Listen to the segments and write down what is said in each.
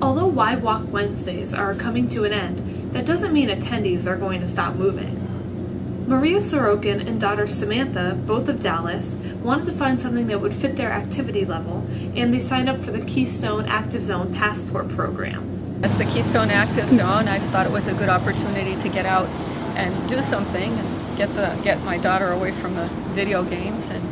Although Y Walk Wednesdays are coming to an end, that doesn't mean attendees are going to stop moving. Maria Sorokin and daughter Samantha, both of Dallas, wanted to find something that would fit their activity level, and they signed up for the Keystone Active Zone Passport program. As the Keystone Active Zone, I thought it was a good opportunity to get out and do something and get my daughter away from the video games and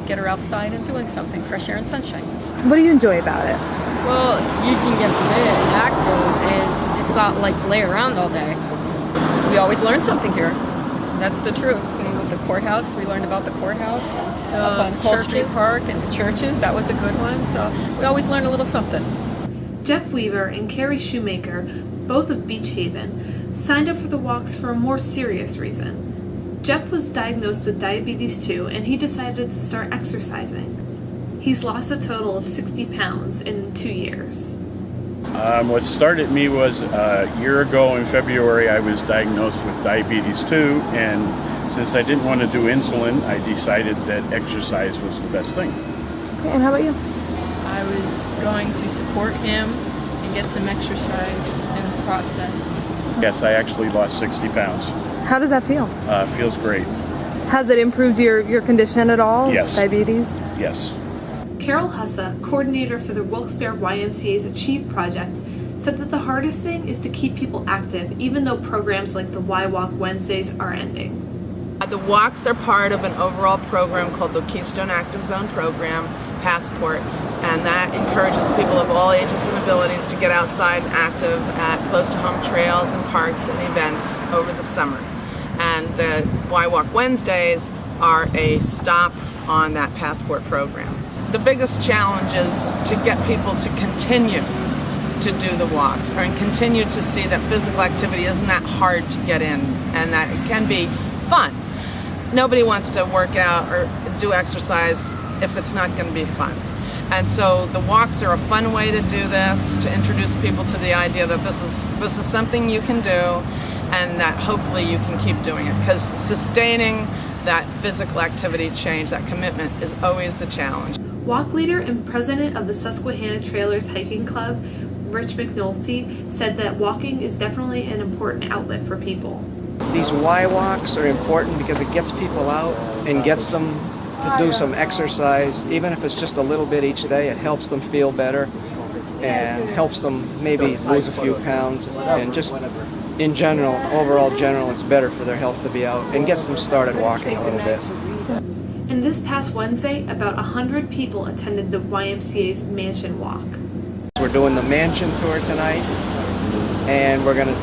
get her outside and doing something, fresh air and sunshine. What do you enjoy about it? Well, you can get fit and active, and it's not like lay around all day. We always learn something here. That's the truth. The courthouse, we learned about the courthouse, up on Pole Street Park, and the churches. That was a good one. So we always learn a little something. Jeff Weaver and Carrie Shoemaker, both of Beach Haven, signed up for the walks for a more serious reason. Jeff was diagnosed with diabetes 2, and he decided to start exercising. He's lost a total of 60 pounds in 2 years. What started me was a year ago in February. I was diagnosed with diabetes 2, and since I didn't want to do insulin, I decided that exercise was the best thing. Okay, and how about you? I was going to support him and get some exercise in the process. Yes, I actually lost 60 pounds. How does that feel? Feels great. Has it improved your condition at all? Yes. Diabetes? Yes. Carol Hussa, coordinator for the Wilkes-Barre YMCA's Achieve project, said that the hardest thing is to keep people active, even though programs like the Y Walk Wednesdays are ending. The walks are part of an overall program called the Keystone Active Zone Program, Passport, and that encourages people of all ages and abilities to get outside and active at close-to-home trails and parks and events over the summer. And the Y Walk Wednesdays are a stop on that Passport program. The biggest challenge is to get people to continue to do the walks and continue to see that physical activity isn't that hard to get in and that it can be fun. Nobody wants to work out or do exercise if it's not going to be fun. And so the walks are a fun way to do this, to introduce people to the idea that this is something you can do and that hopefully you can keep doing it, because sustaining that physical activity change, that commitment, is always the challenge. Walk leader and president of the Susquehanna Trailers Hiking Club, Rich McNulty, said that walking is definitely an important outlet for people. These Y walks are important because it gets people out and gets them to do some exercise. Even if it's just a little bit each day, it helps them feel better and helps them maybe lose a few pounds, and just in general, it's better for their health to be out and gets them started walking a little bit. And this past Wednesday, about 100 people attended the YMCA's Mansion Walk. We're doing the mansion tour tonight, and we're going to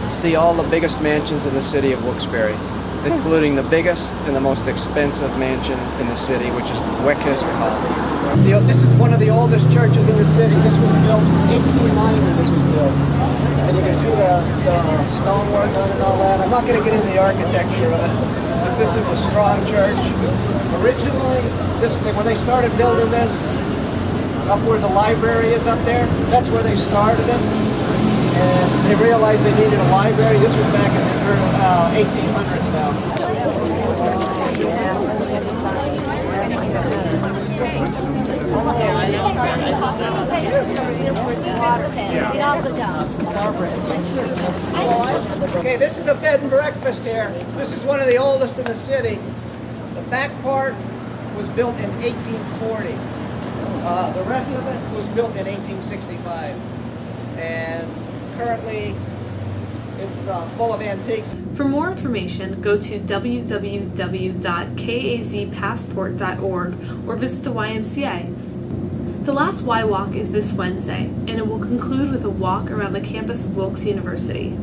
see all the biggest mansions in the city of Wilkes-Barre, including the biggest and the most expensive mansion in the city, which is Weckhesser Hall. This is one of the oldest churches in the city. This was built 1890. This was built, and you can see the stonework on it and all that. I'm not going to get into the architecture of it, but this is a strong church. Originally, when they started building this, up where the library is up there, that's where they started it. And they realized they needed a library. This was back in the 1800s now. Okay, this is a bed and breakfast here. This is one of the oldest in the city. The back part was built in 1840. The rest of it was built in 1865. And currently, it's full of antiques. For more information, go to www.kazpassport.org or visit the YMCA. The last Y Walk is this Wednesday, and it will conclude with a walk around the campus of Wilkes University.